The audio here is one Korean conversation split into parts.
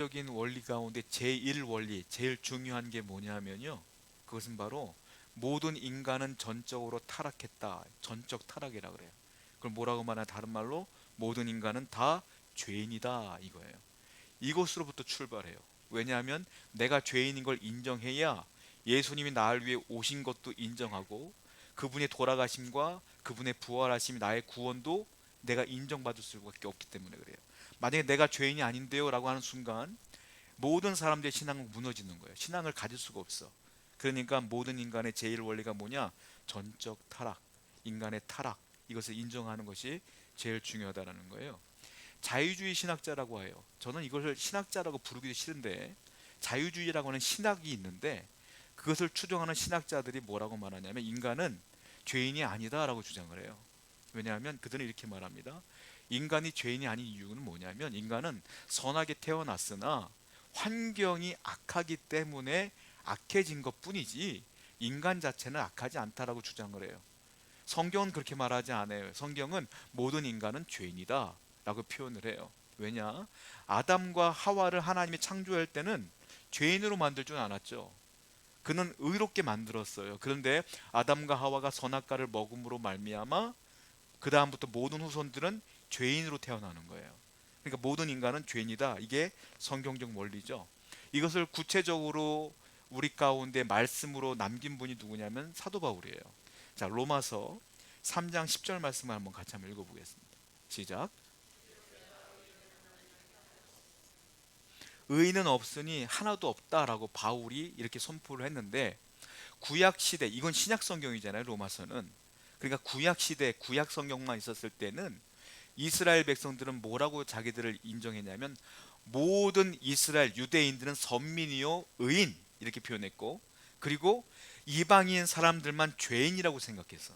적인 원리 가운데 제1 원리, 제일 중요한 게 뭐냐면요. 그것은 바로 모든 인간은 전적으로 타락했다. 전적 타락이라 그래요. 그걸 뭐라고 말하냐? 다른 말로 모든 인간은 다 죄인이다 이거예요. 이것으로부터 출발해요. 왜냐하면 내가 죄인인 걸 인정해야 예수님이 나를 위해 오신 것도 인정하고 그분의 돌아가심과 그분의 부활하심이 나의 구원도 내가 인정받을 수밖에 없기 때문에 그래요. 만약에 내가 죄인이 아닌데요 라고 하는 순간 모든 사람들의 신앙은 무너지는 거예요. 신앙을 가질 수가 없어. 그러니까 모든 인간의 제일 원리가 뭐냐? 전적 타락, 인간의 타락, 이것을 인정하는 것이 제일 중요하다는 거예요. 자유주의 신학자라고 해요. 저는 이것을 신학자라고 부르기도 싫은데, 자유주의라고 하는 신학이 있는데 그것을 추종하는 신학자들이 뭐라고 말하냐면 인간은 죄인이 아니다라고 주장을 해요. 왜냐하면 그들은 이렇게 말합니다. 인간이 죄인이 아닌 이유는 뭐냐면 인간은 선하게 태어났으나 환경이 악하기 때문에 악해진 것뿐이지 인간 자체는 악하지 않다라고 주장을 해요. 성경은 그렇게 말하지 않아요. 성경은 모든 인간은 죄인이다 라고 표현을 해요. 왜냐? 아담과 하와를 하나님이 창조할 때는 죄인으로 만들 줄 않았죠. 그는 의롭게 만들었어요. 그런데 아담과 하와가 선악과를 먹음으로 말미암아 그 다음부터 모든 후손들은 죄인으로 태어나는 거예요. 그러니까 모든 인간은 죄인이다. 이게 성경적 원리죠. 이것을 구체적으로 우리 가운데 말씀으로 남긴 분이 누구냐면 사도 바울이에요. 자, 로마서 3장 10절 말씀을 한번 같이 한번 읽어보겠습니다. 시작. 의인은 없으니 하나도 없다라고 바울이 이렇게 선포를 했는데 구약 시대, 이건 신약 성경이잖아요. 로마서는. 그러니까 구약 시대, 구약 성경만 있었을 때는 이스라엘 백성들은 뭐라고 자기들을 인정했냐면 모든 이스라엘 유대인들은 선민이요 의인 이렇게 표현했고, 그리고 이방인 사람들만 죄인이라고 생각했어.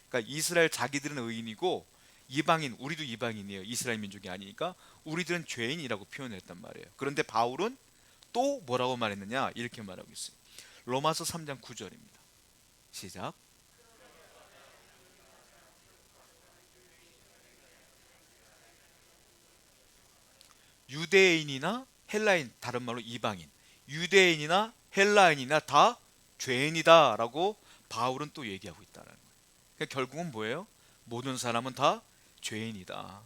그러니까 이스라엘 자기들은 의인이고 이방인, 우리도 이방인이에요. 이스라엘 민족이 아니니까 우리들은 죄인이라고 표현했단 말이에요. 그런데 바울은 또 뭐라고 말했느냐 이렇게 말하고 있어요. 로마서 3장 9절입니다. 시작. 유대인이나 헬라인, 다른 말로 이방인, 유대인이나 헬라인이나 다 죄인이다라고 바울은 또 얘기하고 있다는 거예요. 그러니까 결국은 뭐예요? 모든 사람은 다 죄인이다.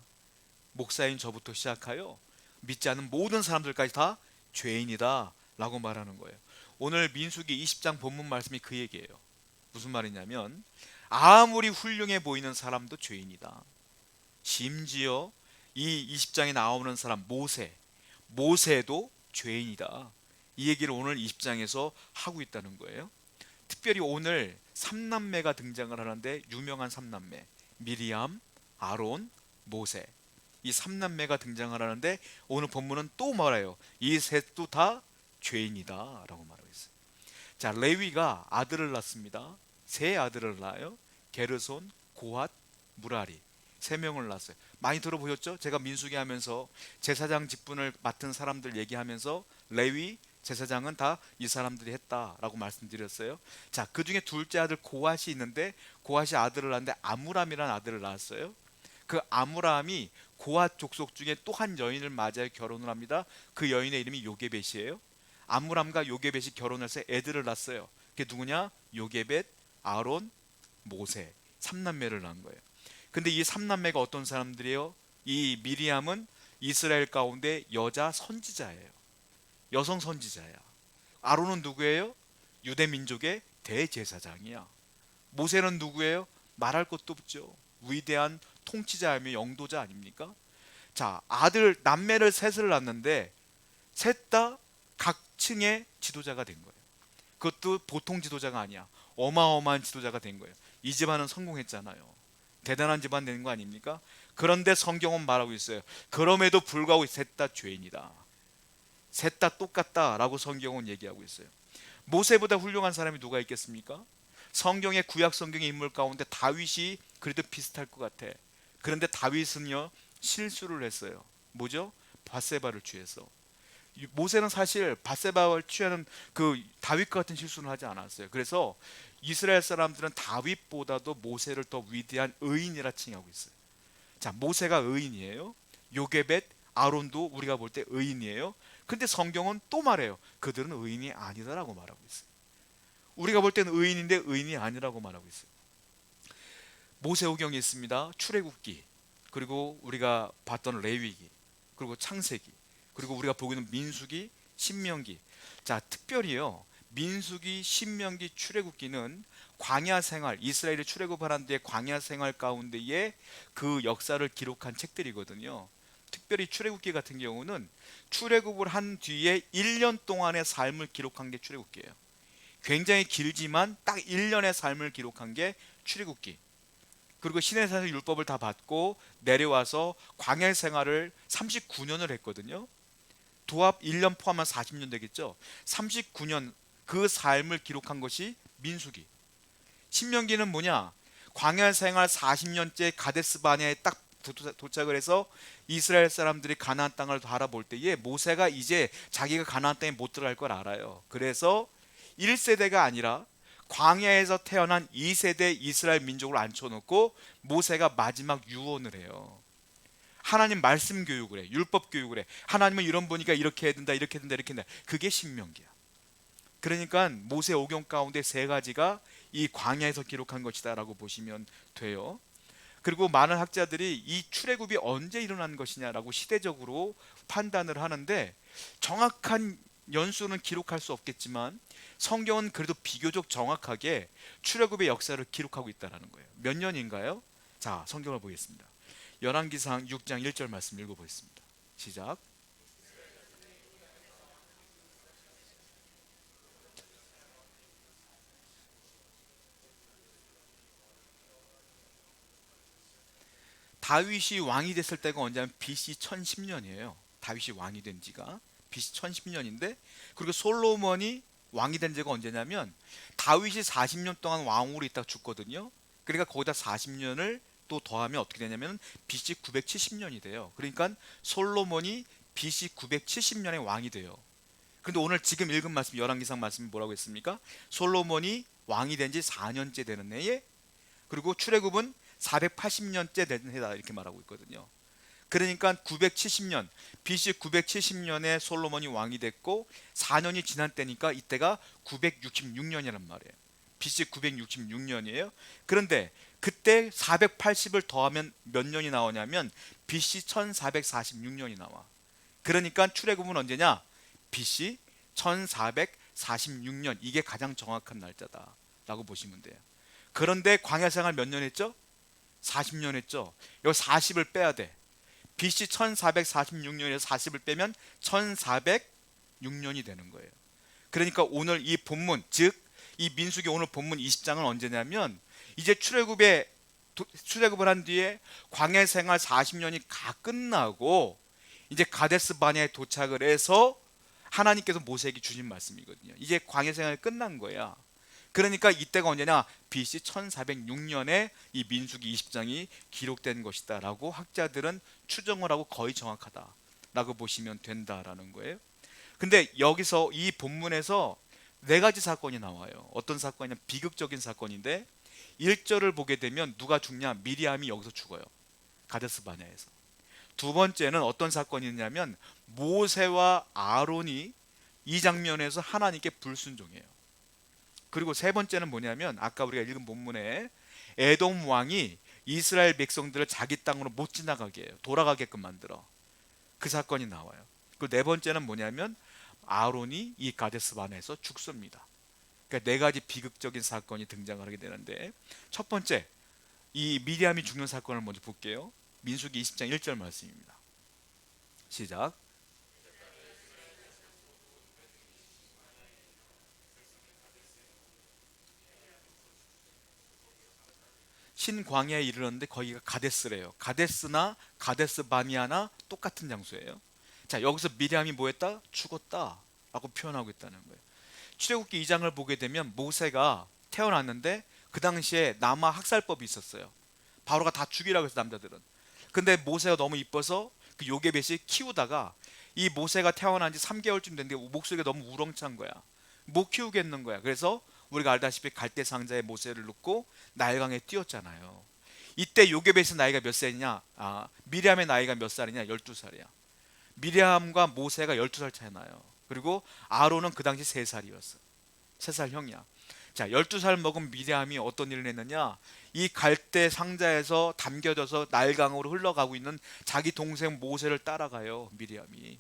목사인 저부터 시작하여 믿지 않는 모든 사람들까지 다 죄인이다라고 말하는 거예요. 오늘 민수기 20장 본문 말씀이 그 얘기예요. 무슨 말이냐면 아무리 훌륭해 보이는 사람도 죄인이다. 심지어 이 20장에 나오는 사람 모세도 죄인이다. 이 얘기를 오늘 20장에서 하고 있다는 거예요. 특별히 오늘 삼남매가 등장을 하는데 유명한 삼남매 미리암, 아론, 모세, 이 삼남매가 등장을 하는데 오늘 본문은 또 말해요. 이 셋도 다 죄인이다 라고 말하고 있어요. 자, 레위가 아들을 낳습니다. 세 아들을 낳아요. 게르손, 고핫, 무라리, 세 명을 낳았어요. 많이 들어보셨죠? 제가 민수기 하면서 제사장 직분을 맡은 사람들 얘기하면서 레위 제사장은 다 이 사람들이 했다라고 말씀드렸어요. 자, 그 중에 둘째 아들 고핫이 있는데 고핫이 아들을 낳았는데 아므람이라는 아들을 낳았어요. 그 아므람이 고핫 족속 중에 또 한 여인을 맞아요. 결혼을 합니다. 그 여인의 이름이 요게벳이에요. 아므람과 요게벳이 결혼해서 애들을 낳았어요. 그게 누구냐? 요게벳, 아론, 모세, 삼남매를 낳은 거예요. 근데 이 삼남매가 어떤 사람들이에요? 이 미리암은 이스라엘 가운데 여자 선지자예요. 여성 선지자야. 아론은 누구예요? 유대 민족의 대제사장이야. 모세는 누구예요? 말할 것도 없죠. 위대한 통치자이며 영도자 아닙니까? 자, 아들 남매를 셋을 낳는데 셋 다 각층의 지도자가 된 거예요. 그것도 보통 지도자가 아니야. 어마어마한 지도자가 된 거예요. 이 집안은 성공했잖아요. 대단한 집안 되는 거 아닙니까? 그런데 성경은 말하고 있어요. 그럼에도 불구하고 셋 다 죄인이다. 셋 다 똑같다라고 성경은 얘기하고 있어요. 모세보다 훌륭한 사람이 누가 있겠습니까? 성경의 구약 성경의 인물 가운데 다윗이 그래도 비슷할 것 같아. 그런데 다윗은요 실수를 했어요. 뭐죠? 바세바를 취해서. 모세는 사실 바세바를 취하는 그 다윗과 같은 실수는 하지 않았어요. 그래서 이스라엘 사람들은 다윗보다도 모세를 더 위대한 의인이라 칭하고 있어요. 자, 모세가 의인이에요. 요게벳, 아론도 우리가 볼 때 의인이에요. 근데 성경은 또 말해요. 그들은 의인이 아니다라고 말하고 있어요. 우리가 볼 때는 의인인데 의인이 아니라고 말하고 있어요. 모세오경이 있습니다. 출애굽기, 그리고 우리가 봤던 레위기, 그리고 창세기, 그리고 우리가 보고 있는 민수기, 신명기. 자, 특별히요, 민수기, 신명기, 출애굽기는 광야 생활, 이스라엘이 출애굽하는 뒤에 광야 생활 가운데에 그 역사를 기록한 책들이거든요. 특별히 출애굽기 같은 경우는 출애굽을 한 뒤에 1년 동안의 삶을 기록한 게 출애굽기예요. 굉장히 길지만 딱 1년의 삶을 기록한 게 출애굽기. 그리고 시내산에서 율법을 다 받고 내려와서 광야 생활을 39년을 했거든요. 도합 1년 포함한 40년 되겠죠. 39년 그 삶을 기록한 것이 민수기. 신명기는 뭐냐? 광야 생활 40년째 가데스 바네아에 딱 도착을 해서 이스라엘 사람들이 가나안 땅을 바라볼 때에 모세가 이제 자기가 가나안 땅에 못 들어갈 걸 알아요. 그래서 1세대가 아니라 광야에서 태어난 2세대 이스라엘 민족을 앉혀놓고 모세가 마지막 유언을 해요. 하나님 말씀 교육을 해, 율법 교육을 해. 하나님은 이런 보니까 이렇게 해야 된다, 이렇게 해야 된다, 이렇게 된다. 그게 신명기야. 그러니까 모세 오경 가운데 세 가지가 이 광야에서 기록한 것이다라고 보시면 돼요. 그리고 많은 학자들이 이 출애굽이 언제 일어난 것이냐라고 시대적으로 판단을 하는데, 정확한 연수는 기록할 수 없겠지만 성경은 그래도 비교적 정확하게 출애굽의 역사를 기록하고 있다는 거예요. 몇 년인가요? 자, 성경을 보겠습니다. 열왕기상 6장 1절 말씀 읽어보겠습니다. 시작. 다윗이 왕이 됐을 때가 언제냐면 BC 1010년이에요. 다윗이 왕이 된 지가 BC 1010년인데, 그리고 솔로몬이 왕이 된 지가 언제냐면 다윗이 40년 동안 왕으로 있다가 죽거든요. 그러니까 거기다 40년을 또 더하면 어떻게 되냐면 BC 970년이 돼요. 그러니까 솔로몬이 BC 970년에 왕이 돼요. 근데 오늘 지금 읽은 말씀, 열왕기상 말씀이 뭐라고 했습니까? 솔로몬이 왕이 된 지 4년째 되는 해에, 그리고 출애굽은 480년째 되는 해다 이렇게 말하고 있거든요. 그러니까 970년, BC 970년에 솔로몬이 왕이 됐고 4년이 지난 때니까 이때가 966년이란 말이에요. BC 966년이에요. 그런데 그때 480을 더하면 몇 년이 나오냐면 BC 1446년이 나와. 그러니까 출애굽은 언제냐? BC 1446년. 이게 가장 정확한 날짜다라고 보시면 돼요. 그런데 광야 생활 몇 년 했죠? 40년 했죠. 여기 40을 빼야 돼. BC 1446년에서 40을 빼면 1406년이 되는 거예요. 그러니까 오늘 이 본문, 즉 이 민수기 오늘 본문 20장은 언제냐면 이제 출애굽을 한 뒤에 광야 생활 40년이 다 끝나고 이제 가데스 바네아에 도착을 해서 하나님께서 모세에게 주신 말씀이거든요. 이제 광야 생활이 끝난 거야. 그러니까 이때가 언제냐? BC 1406년에 이 민수기 20장이 기록된 것이다 라고 학자들은 추정을 하고 거의 정확하다라고 보시면 된다라는 거예요. 근데 여기서 이 본문에서 네 가지 사건이 나와요. 어떤 사건이냐? 비극적인 사건인데 1절을 보게 되면 누가 죽냐? 미리암이 여기서 죽어요. 가데스 바네아에서. 두 번째는 어떤 사건이 있냐면 모세와 아론이 이 장면에서 하나님께 불순종해요. 그리고 세 번째는 뭐냐면 아까 우리가 읽은 본문에 에돔 왕이 이스라엘 백성들을 자기 땅으로 못 지나가게 해요. 돌아가게끔 만들어. 그 사건이 나와요. 그리고 네 번째는 뭐냐면 아론이 이 가데스 바네아에서 죽습니다. 그러니까 네 가지 비극적인 사건이 등장을 하게 되는데, 첫 번째 이 미리암이 죽는 사건을 먼저 볼게요. 민수기 20장 1절 말씀입니다. 시작. 신광야에 이르렀는데 거기가 가데스래요. 가데스나 가데스 바니아나 똑같은 장소예요. 자, 여기서 미리암이 뭐했다? 죽었다 라고 표현하고 있다는 거예요. 출애굽기 2장을 보게 되면 모세가 태어났는데 그 당시에 남아 학살법이 있었어요. 바로가 다 죽이라고 해서 남자들은. 근데 모세가 너무 이뻐서 그 요게벳이 키우다가 이 모세가 태어난 지 3개월쯤 됐는데 목소리가 너무 우렁찬 거야. 못 키우겠는 거야. 그래서 우리가 알다시피 갈대 상자에 모세를 넣고 나일강에 띄웠잖아요. 이때 요게벳의 나이가 몇 살이냐? 미리암의 나이가 몇 살이냐? 12살이야. 미리암과 모세가 12살 차이 나요. 그리고 아론은 그 당시 3살이었어. 3살 형이야. 자, 12살 먹은 미리암이 어떤 일을 했느냐? 이 갈대 상자에서 담겨져서 나일강으로 흘러가고 있는 자기 동생 모세를 따라가요, 미리암이.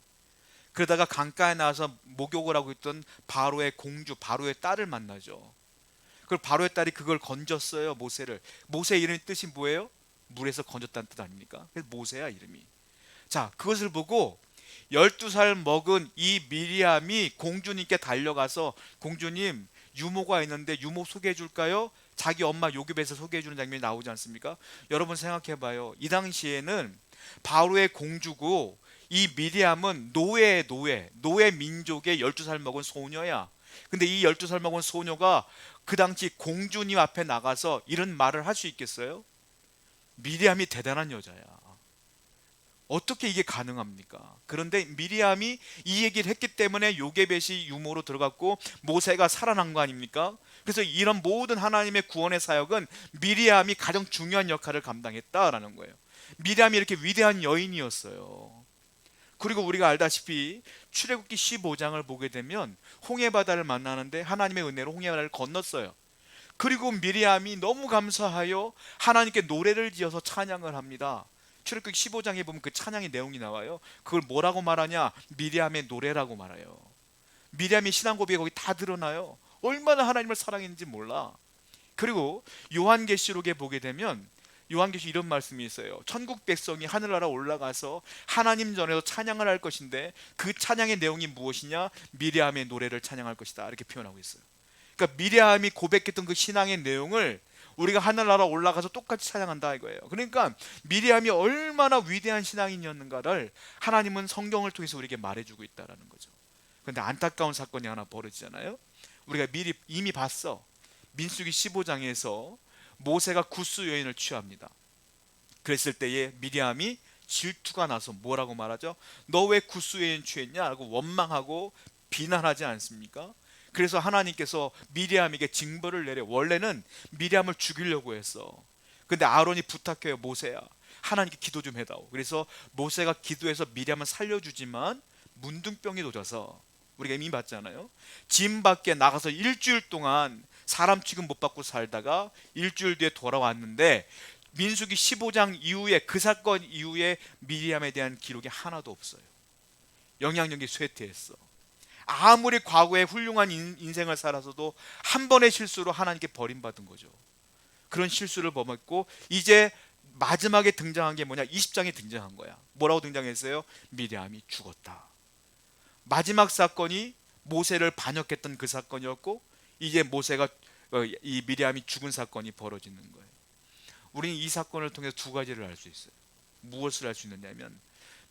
그러다가 강가에 나와서 목욕을 하고 있던 바로의 공주, 바로의 딸을 만나죠. 그 바로의 딸이 그걸 건졌어요, 모세를. 모세의 이름의 뜻이 뭐예요? 물에서 건졌다는 뜻 아닙니까? 그래서 모세야, 이름이. 자, 그것을 보고 12살 먹은 이 미리암이 공주님께 달려가서, 공주님, 유모가 있는데 유모 소개해 줄까요? 자기 엄마 요셉에서 소개해 주는 장면이 나오지 않습니까? 여러분 생각해 봐요. 이 당시에는 바로의 공주고, 이 미리암은 노예 민족의 12살 먹은 소녀야. 근데 이 12살 먹은 소녀가 그 당시 공주님 앞에 나가서 이런 말을 할 수 있겠어요? 미리암이 대단한 여자야. 어떻게 이게 가능합니까? 그런데 미리암이 이 얘기를 했기 때문에 요게벳이 유모로 들어갔고 모세가 살아난 거 아닙니까? 그래서 이런 모든 하나님의 구원의 사역은 미리암이 가장 중요한 역할을 감당했다라는 거예요. 미리암이 이렇게 위대한 여인이었어요. 그리고 우리가 알다시피 출애굽기 15장을 보게 되면 홍해바다를 만나는데 하나님의 은혜로 홍해바다를 건넜어요. 그리고 미리암이 너무 감사하여 하나님께 노래를 지어서 찬양을 합니다. 출애굽기 15장에 보면 그 찬양의 내용이 나와요. 그걸 뭐라고 말하냐? 미리암의 노래라고 말해요. 미리암의 신앙 고백이 거기 다 드러나요. 얼마나 하나님을 사랑했는지 몰라. 그리고 요한계시록에 보게 되면 요한계시 이런 말씀이 있어요. 천국 백성이 하늘나라 올라가서 하나님 전에서 찬양을 할 것인데 그 찬양의 내용이 무엇이냐? 미리암의 노래를 찬양할 것이다, 이렇게 표현하고 있어요. 그러니까 미리암이 고백했던 그 신앙의 내용을 우리가 하늘나라 올라가서 똑같이 찬양한다 이거예요. 그러니까 미리암이 얼마나 위대한 신앙인이었는가를 하나님은 성경을 통해서 우리에게 말해주고 있다는 거죠. 그런데 안타까운 사건이 하나 벌어지잖아요. 우리가 미리 이미 봤어. 민수기 15장에서 모세가 구스 여인을 취합니다. 그랬을 때에 미리암이 질투가 나서 뭐라고 말하죠? 너 왜 구스 여인 취했냐? 라고 원망하고 비난하지 않습니까? 그래서 하나님께서 미리암에게 징벌을 내려. 원래는 미리암을 죽이려고 했어. 근데 아론이 부탁해요. 모세야, 하나님께 기도 좀 해다오. 그래서 모세가 기도해서 미리암을 살려주지만 문둥병이 도져서, 우리가 이미 봤잖아요, 짐 밖에 나가서 일주일 동안 사람 취급 못 받고 살다가 일주일 뒤에 돌아왔는데 민수기 15장 이후에, 그 사건 이후에 미리암에 대한 기록이 하나도 없어요. 영향력이 쇠퇴했어. 아무리 과거에 훌륭한 인생을 살아서도 한 번의 실수로 하나님께 버림받은 거죠. 그런 실수를 범했고 이제 마지막에 등장한 게 뭐냐? 20장에 등장한 거야. 뭐라고 등장했어요? 미리암이 죽었다. 마지막 사건이 모세를 반역했던 그 사건이었고 이제 모세가 이 미리암이 죽은 사건이 벌어지는 거예요. 우리는 이 사건을 통해서 두 가지를 알 수 있어요. 무엇을 알 수 있느냐면,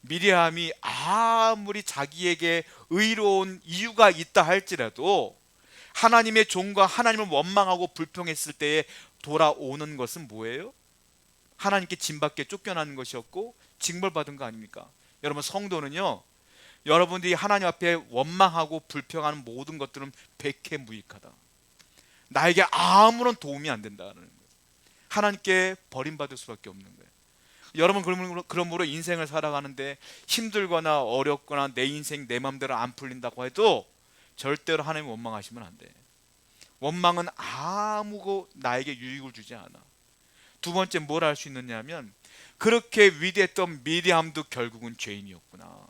미리암이 아무리 자기에게 의로운 이유가 있다 할지라도 하나님의 종과 하나님을 원망하고 불평했을 때에 돌아오는 것은 뭐예요? 하나님께 짐밖에 쫓겨나는 것이었고 징벌받은 거 아닙니까? 여러분, 성도는요, 여러분들이 하나님 앞에 원망하고 불평하는 모든 것들은 백해무익하다. 나에게 아무런 도움이 안 된다는 거예요. 하나님께 버림받을 수밖에 없는 거예요. 여러분, 그러므로 인생을 살아가는데 힘들거나 어렵거나 내 인생 내 맘대로 안 풀린다고 해도 절대로 하나님 원망하시면 안 돼. 원망은 아무거 나에게 유익을 주지 않아. 두 번째 뭘 할 수 있느냐면, 그렇게 위대했던 미리암도 결국은 죄인이었구나.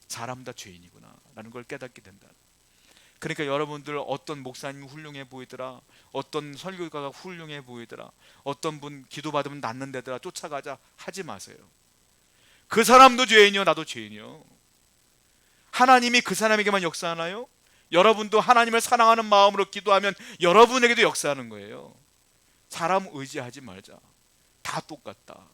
사람 다 죄인이구나 라는 걸 깨닫게 된다. 그러니까 여러분들, 어떤 목사님이 훌륭해 보이더라, 어떤 설교가가 훌륭해 보이더라, 어떤 분 기도받으면 낫는 데더라 쫓아가자 하지 마세요. 그 사람도 죄인이요, 나도 죄인이요. 하나님이 그 사람에게만 역사하나요? 여러분도 하나님을 사랑하는 마음으로 기도하면 여러분에게도 역사하는 거예요. 사람 의지하지 말자. 다 똑같다.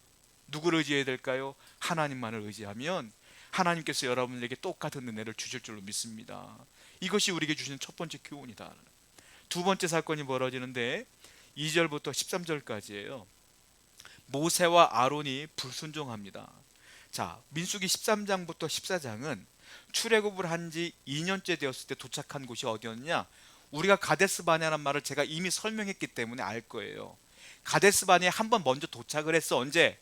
누구를 의지해야 될까요? 하나님만을 의지하면 하나님께서 여러분에게 똑같은 은혜를 주실 줄로 믿습니다. 이것이 우리에게 주시는 첫 번째 교훈이다. 두 번째 사건이 벌어지는데 2절부터 13절까지예요. 모세와 아론이 불순종합니다. 자, 민수기 13장부터 14장은 출애굽을 한 지 2년째 되었을 때 도착한 곳이 어디였냐? 우리가 가데스바네라는 말을 제가 이미 설명했기 때문에 알 거예요. 가데스바네에 한 번 먼저 도착을 했어. 언제?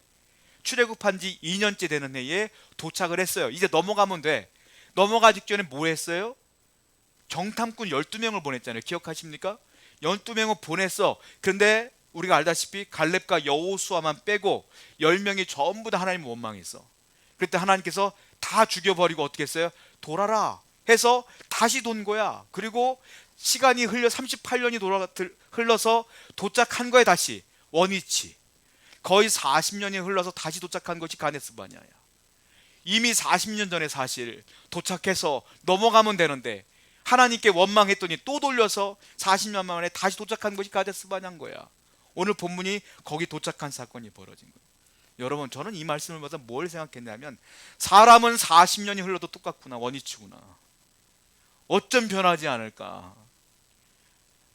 출애굽한 지 2년째 되는 해에 도착을 했어요. 이제 넘어가면 돼. 넘어가 직전에 뭐 했어요? 정탐꾼 12명을 보냈잖아요. 기억하십니까? 12명을 보냈어. 그런데 우리가 알다시피 갈렙과 여호수아만 빼고 10명이 전부 다 하나님을 원망했어. 그때 하나님께서 다 죽여버리고 어떻게 했어요? 돌아라 해서 다시 돈 거야. 그리고 시간이 흘려 38년이 흘러서 도착한 거에 다시 원위치. 거의 40년이 흘러서 다시 도착한 것이 가데스 바네아야. 이미 40년 전에 사실 도착해서 넘어가면 되는데 하나님께 원망했더니 또 돌려서 40년 만에 다시 도착한 것이 가데스 바네아인 거야. 오늘 본문이 거기 도착한 사건이 벌어진 거예요. 여러분, 저는 이 말씀을 보면서 뭘 생각했냐면 사람은 40년이 흘러도 똑같구나, 원위치구나. 어쩜 변하지 않을까.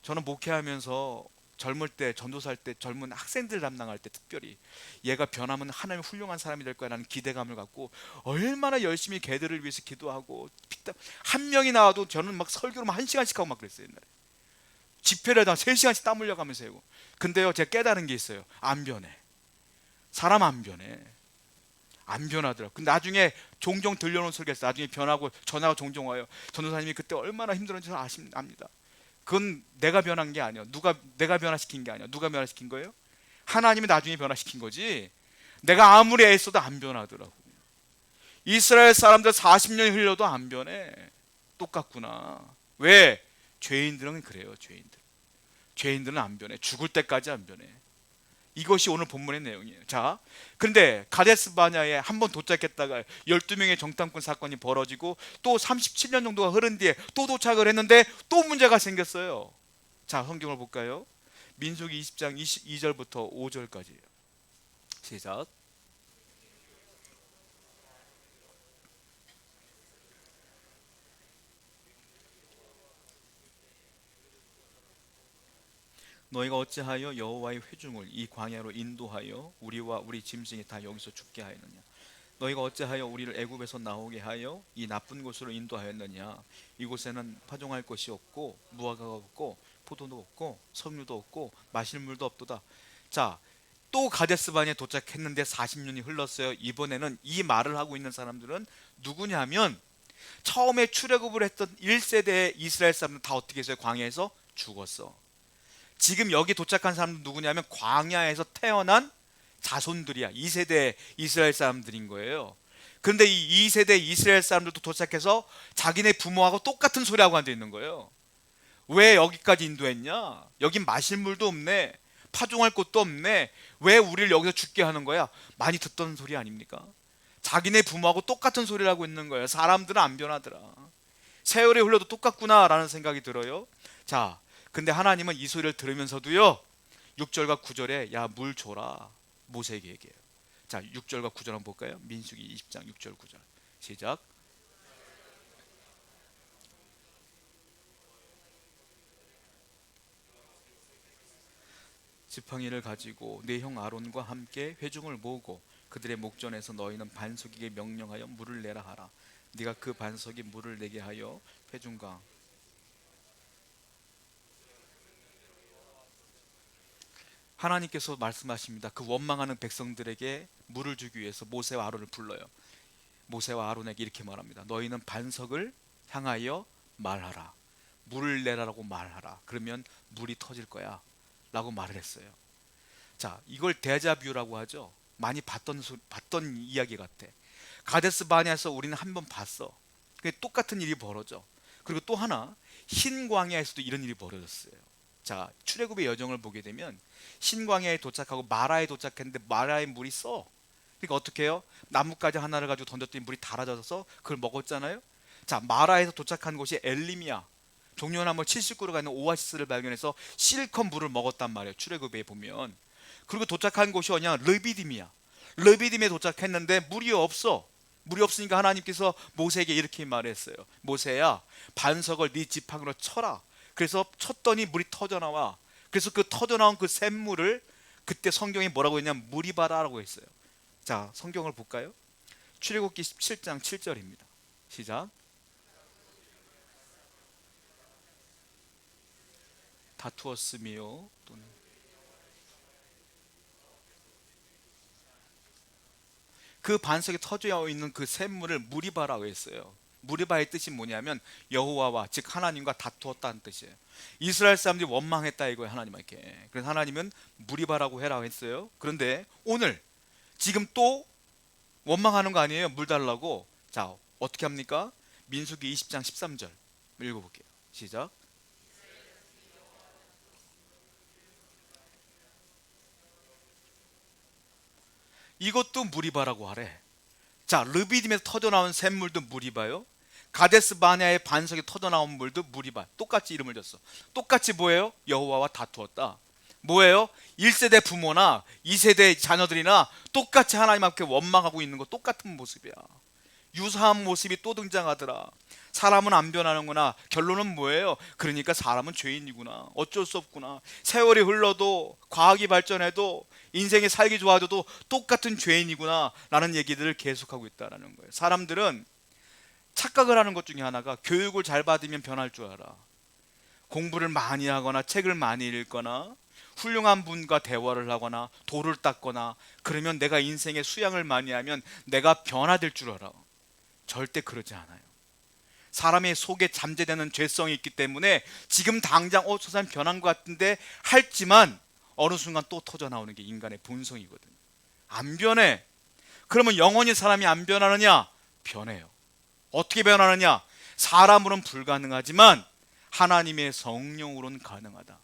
저는 목회하면서 젊을 때, 전도사할 때, 젊은 학생들 담당할 때 특별히 얘가 변하면 하나님 훌륭한 사람이 될 거라는 기대감을 갖고 얼마나 열심히 걔들을 위해서 기도하고, 한 명이 나와도 저는 막 설교를 1시간씩 하고 막 그랬어요. 옛날에 집회를 다 3시간씩 땀 흘려가면서 하고. 근데요, 제가 깨달은 게 있어요. 안 변해. 사람 안 변해. 안 변하더라고. 근데 나중에 종종 들려오는 소리가 있어요. 나중에 변하고 전화가 종종 와요. 전도사님이 그때 얼마나 힘들었는지 압니다. 그건 내가 변한 게 아니야. 내가 변화시킨 게 아니야. 누가 변화시킨 거예요? 하나님이 나중에 변화시킨 거지. 내가 아무리 애써도 안 변하더라고. 이스라엘 사람들 40년이 흘려도 안 변해. 똑같구나. 왜? 죄인들은 그래요. 죄인들은 안 변해. 죽을 때까지 안 변해. 이것이 오늘 본문의 내용이에요. 자, 그런데 가데스 바냐에 한번 도착했다가 12명의 정탐꾼 사건이 벌어지고 또 37년 정도가 흐른 뒤에 또 도착을 했는데 또 문제가 생겼어요. 자, 성경을 볼까요? 민수기 20장 22절부터 5절까지예요. 시작. 너희가 어찌하여 여호와의 회중을 이 광야로 인도하여 우리와 우리 짐승이 다 여기서 죽게 하였느냐? 너희가 어찌하여 우리를 애굽에서 나오게 하여 이 나쁜 곳으로 인도하였느냐? 이곳에는 파종할 것이 없고 무화과가 없고 포도도 없고 석류도 없고 마실 물도 없도다. 자, 또 가데스반에 도착했는데 40년이 흘렀어요. 이번에는 이 말을 하고 있는 사람들은 누구냐면 처음에 출애굽을 했던 1세대의 이스라엘 사람들 다 어떻게 했어요? 광야에서 죽었어. 지금 여기 도착한 사람은 누구냐면 광야에서 태어난 자손들이야. 2세대 이스라엘 사람들인 거예요. 그런데 이 2세대 이스라엘 사람들도 도착해서 자기네 부모하고 똑같은 소리하고 앉아 있는 거예요. 왜 여기까지 인도했냐? 여긴 마실 물도 없네. 파종할 곳도 없네. 왜 우리를 여기서 죽게 하는 거야? 많이 듣던 소리 아닙니까? 자기네 부모하고 똑같은 소리를 하고 있는 거예요. 사람들은 안 변하더라. 세월이 흘러도 똑같구나 라는 생각이 들어요. 자, 근데 하나님은 이 소리를 들으면서도요 6절과 9절에 야, 물 줘라 모세에게 얘기해요. 자, 6절과 9절 한번 볼까요? 민수기 20장 6절 9절 시작. 지팡이를 가지고 네 형 아론과 함께 회중을 모으고 그들의 목전에서 너희는 반석에게 명령하여 물을 내라 하라. 네가 그 반석에 물을 내게 하여 회중과 하나님께서 말씀하십니다. 그 원망하는 백성들에게 물을 주기 위해서 모세와 아론을 불러요. 모세와 아론에게 이렇게 말합니다. 너희는 반석을 향하여 말하라. 물을 내라라고 말하라. 그러면 물이 터질 거야 라고 말을 했어요. 자, 이걸 데자뷰라고 하죠. 많이 봤던 이야기 같아. 가데스 바네아에서 우리는 한번 봤어. 똑같은 일이 벌어져. 그리고 또 하나, 흰 광야에서도 이런 일이 벌어졌어요. 자, 출애굽의 여정을 보게 되면 신광야에 도착하고 마라에 도착했는데 마라의 물이 써. 그러니까 어떻게 해요? 나뭇가지 하나를 가지고 던졌더니 물이 달아져서 그걸 먹었잖아요. 자, 마라에서 도착한 곳이 엘림이야. 종려나무 70그루가 있는 오아시스를 발견해서 실컷 물을 먹었단 말이에요. 출애굽에 보면. 그리고 도착한 곳이 어디냐? 르비딤이야. 르비딤에 도착했는데 물이 없어. 물이 없으니까 하나님께서 모세에게 이렇게 말했어요. 모세야, 반석을 네 지팡이로 쳐라. 그래서 쳤더니 물이 터져나와. 그래서 그 터져나온 그 샘물을 그때 성경에 뭐라고 했냐면 무리바라라고 했어요. 자, 성경을 볼까요? 출애굽기 17장 7절입니다. 시작. 다투었으며 또는 그 반석에 터져 있는 그 샘물을 무리바라고 했어요. 무리바의 뜻이 뭐냐면 여호와와, 즉 하나님과 다투었다는 뜻이에요. 이스라엘 사람들이 원망했다 이거예요, 하나님께. 그래서 하나님은 무리바라고 해라 했어요. 그런데 오늘 지금 또 원망하는 거 아니에요? 물 달라고. 자, 어떻게 합니까? 민수기 20장 13절 읽어볼게요. 시작. 이것도 무리바라고 하래. 자, 르비딤에서 터져나온 샘물도 무리바요. 가데스 바네아의 반석에 터져나온 물도 무리바. 똑같이 이름을 줬어. 똑같이 뭐예요? 여호와와 다투었다. 뭐예요? 1세대 부모나 2세대 자녀들이나 똑같이 하나님 앞에 원망하고 있는 거 똑같은 모습이야. 유사한 모습이 또 등장하더라. 사람은 안 변하는구나. 결론은 뭐예요? 그러니까 사람은 죄인이구나. 어쩔 수 없구나. 세월이 흘러도, 과학이 발전해도, 인생이 살기 좋아져도 똑같은 죄인이구나 라는 얘기들을 계속하고 있다는 거예요. 사람들은 착각을 하는 것 중에 하나가 교육을 잘 받으면 변할 줄 알아. 공부를 많이 하거나 책을 많이 읽거나 훌륭한 분과 대화를 하거나 도를 닦거나 그러면 내가 인생의 수양을 많이 하면 내가 변화될 줄 알아. 절대 그러지 않아요. 사람의 속에 잠재되는 죄성이 있기 때문에 지금 당장 저 사람 변한 것 같은데 할지만 어느 순간 또 터져 나오는 게 인간의 본성이거든요. 안 변해. 그러면 영원히 사람이 안 변하느냐? 변해요. 어떻게 변하느냐? 사람으로는 불가능하지만 하나님의 성령으로는 가능하다.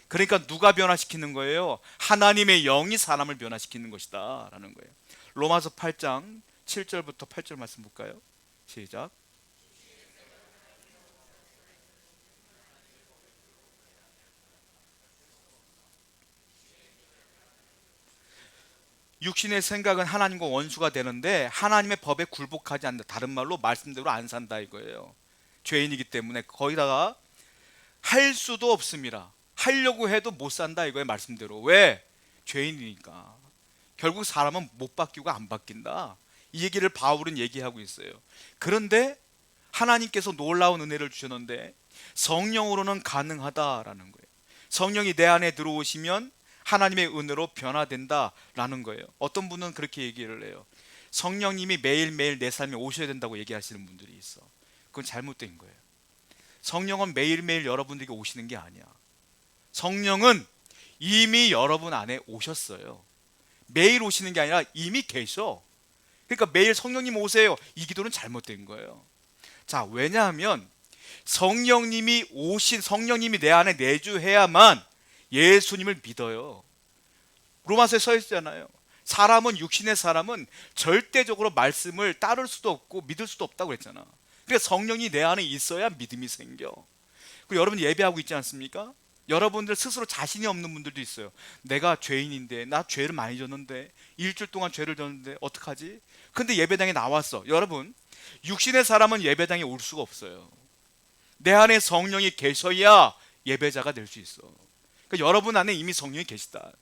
그러니까 누가 변화시키는 거예요? 하나님의 영이 사람을 변화시키는 것이다 라는 거예요. 로마서 8장 7절부터 8절 말씀 볼까요? 시작. 육신의 생각은 하나님과 원수가 되는데 하나님의 법에 굴복하지 않는다. 다른 말로 말씀대로 안 산다 이거예요. 죄인이기 때문에 거기다가 할 수도 없습니다. 하려고 해도 못 산다 이거예요. 말씀대로. 왜? 죄인이니까. 결국 사람은 못 바뀌고 안 바뀐다. 이 얘기를 바울은 얘기하고 있어요. 그런데 하나님께서 놀라운 은혜를 주셨는데 성령으로는 가능하다라는 거예요. 성령이 내 안에 들어오시면 하나님의 은혜로 변화된다라는 거예요. 어떤 분은 그렇게 얘기를 해요. 성령님이 매일매일 내 삶에 오셔야 된다고 얘기하시는 분들이 있어. 그건 잘못된 거예요. 성령은 매일매일 여러분들에게 오시는 게 아니야. 성령은 이미 여러분 안에 오셨어요. 매일 오시는 게 아니라 이미 계셔. 그러니까 매일 성령님 오세요. 이 기도는 잘못된 거예요. 자, 왜냐하면 성령님이 내 안에 내주해야만 예수님을 믿어요. 로마서에 써 있잖아요. 육신의 사람은 절대적으로 말씀을 따를 수도 없고 믿을 수도 없다고 그랬잖아. 그러니까 성령이 내 안에 있어야 믿음이 생겨. 그리고 여러분 예배하고 있지 않습니까? 여러분들 스스로 자신이 없는 분들도 있어요. 내가 죄인인데, 나 죄를 많이 졌는데, 일주일 동안 죄를 졌는데 어떡하지? 근데 예배당에 나왔어. 여러분, 육신의 사람은 예배당에 올 수가 없어요. 내 안에 성령이 계셔야 예배자가 될 수 있어. 그러니까 여러분 안에 이미 성령이 계시다.